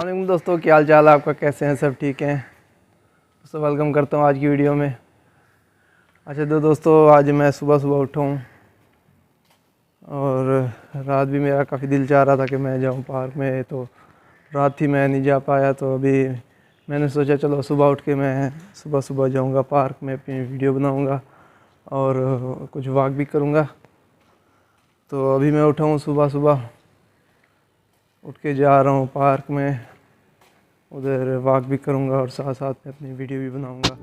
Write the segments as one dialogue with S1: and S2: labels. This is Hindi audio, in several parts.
S1: वालेकुम दोस्तों, क्या हाल चाल है आपका? कैसे हैं? सब ठीक हैं? दोस्तों वेलकम करता हूँ आज की वीडियो में। अच्छा तो दोस्तों, आज मैं सुबह सुबह उठा हूँ और रात भी मेरा काफ़ी दिल चाह रहा था कि मैं जाऊँ पार्क में, तो रात थी मैं नहीं जा पाया। तो अभी मैंने सोचा चलो सुबह उठ के मैं सुबह सुबह जाऊँगा पार्क में, अपनी वीडियो बनाऊँगा और कुछ वॉक भी करूँगा। तो अभी मैं उठा हूँ सुबह सुबह, उठ के जा रहा हूँ पार्क में, उधर वॉक भी करूँगा और साथ साथ में अपनी वीडियो भी बनाऊँगा।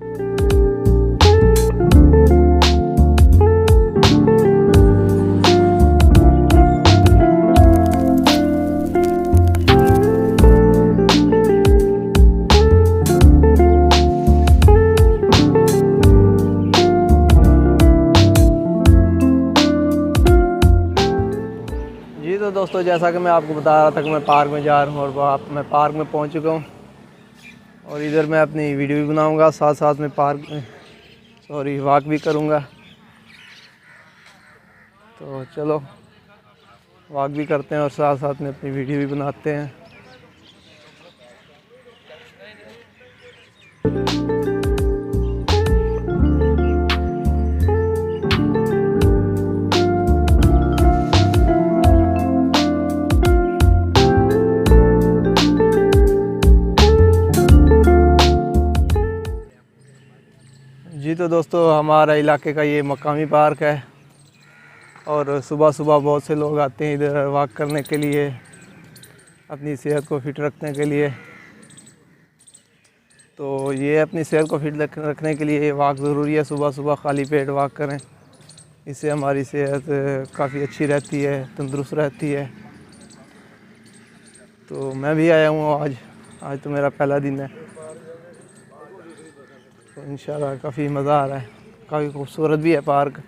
S1: जी तो दोस्तों, जैसा कि मैं आपको बता रहा था कि मैं पार्क में जा रहा हूँ और मैं पार्क में पहुँच चुका हूँ और इधर मैं अपनी वीडियो भी बनाऊँगा, साथ साथ में वॉक भी करूँगा। तो चलो वॉक भी करते हैं और साथ साथ में अपनी वीडियो भी बनाते हैं। जी तो दोस्तों, हमारा इलाके का ये मकामी पार्क है और सुबह सुबह बहुत से लोग आते हैं इधर वॉक करने के लिए, अपनी सेहत को फिट रखने के लिए। तो ये अपनी सेहत को फिट रखने के लिए वॉक ज़रूरी है। सुबह सुबह खाली पेट वॉक करें, इससे हमारी सेहत काफ़ी अच्छी रहती है, तंदुरुस्त रहती है। तो मैं भी आया हूँ आज तो मेरा पहला दिन है। तो इंशाल्लाह काफ़ी मज़ा आ रहा है, काफ़ी खूबसूरत भी है पार्क।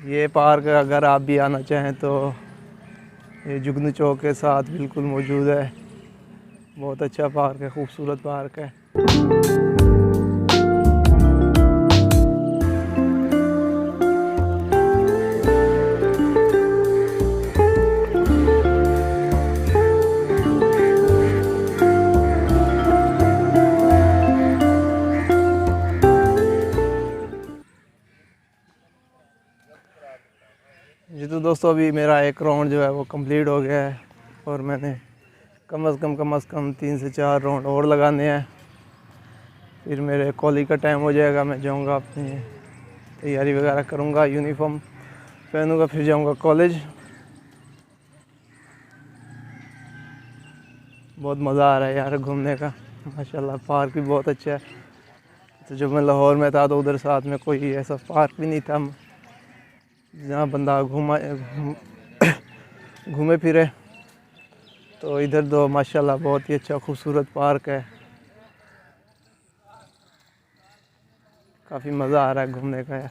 S1: ये पार्क अगर आप भी आना चाहें तो ये जुगनू चौक के साथ बिल्कुल मौजूद है। बहुत अच्छा पार्क है, खूबसूरत पार्क है। जी तो दोस्तों, अभी मेरा एक राउंड जो है वो कंप्लीट हो गया है और मैंने कम से कम 3 से 4 राउंड और लगाने हैं। फिर मेरे कॉलेज का टाइम हो जाएगा, मैं जाऊंगा, अपनी तैयारी वगैरह करूंगा, यूनिफॉर्म पहनूंगा, फिर जाऊंगा कॉलेज। बहुत मज़ा आ रहा है यार घूमने का, माशाल्लाह। पार्क भी बहुत अच्छा है। तो जब मैं लाहौर में था तो उधर साथ में कोई ऐसा पार्क भी नहीं था जहाँ बंदा घूमे फिरे। तो इधर तो माशाल्लाह बहुत ही अच्छा खूबसूरत पार्क है, काफ़ी मज़ा आ रहा है घूमने का यार।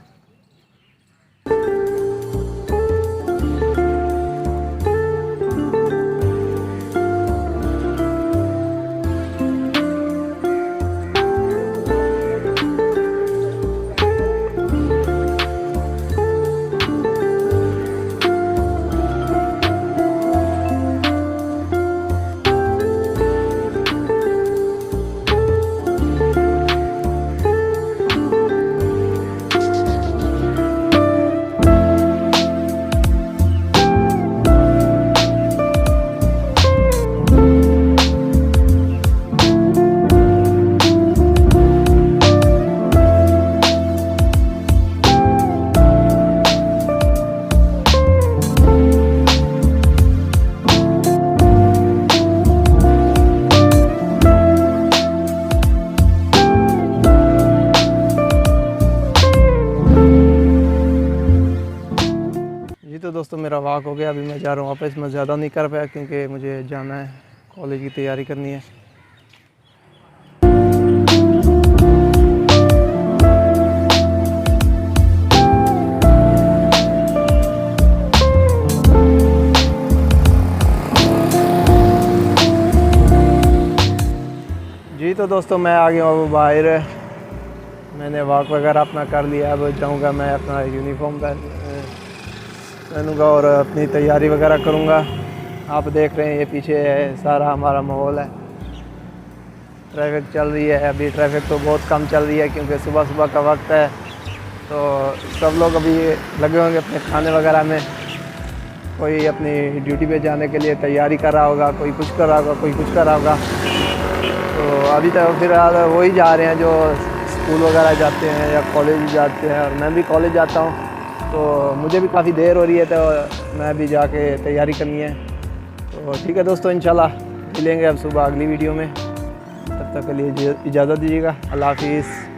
S1: जी तो दोस्तों, मेरा वॉक हो गया, अभी मैं जा रहा हूँ वापस। मैं ज़्यादा नहीं कर पाया क्योंकि मुझे जाना है, कॉलेज की तैयारी करनी है। जी तो दोस्तों, मैं आ गया हूँ बाहर, मैंने वॉक वगैरह अपना कर लिया। अब जाऊँगा मैं अपना यूनिफॉर्म पहनूँगा और अपनी तैयारी वगैरह करूँगा। आप देख रहे हैं ये पीछे सारा हमारा माहौल है। ट्रैफिक चल रही है, अभी ट्रैफिक तो बहुत कम चल रही है क्योंकि सुबह सुबह का वक्त है, तो सब लोग अभी लगे होंगे अपने खाने वगैरह में। कोई अपनी ड्यूटी पे जाने के लिए तैयारी कर रहा होगा, कोई कुछ कर रहा होगा, कोई कुछ कर रहा होगा। तो अभी तक फिलहाल वही जा रहे हैं जो स्कूल वगैरह जाते हैं या कॉलेज जाते हैं, और मैं भी कॉलेज जाता हूँ, तो मुझे भी काफ़ी देर हो रही है, तो मैं भी जाके तैयारी करनी है। तो ठीक है दोस्तों, इंशाल्लाह मिलेंगे अब सुबह अगली वीडियो में। तब तक के लिए इजाज़त दीजिएगा। अल्लाह हाफिज़।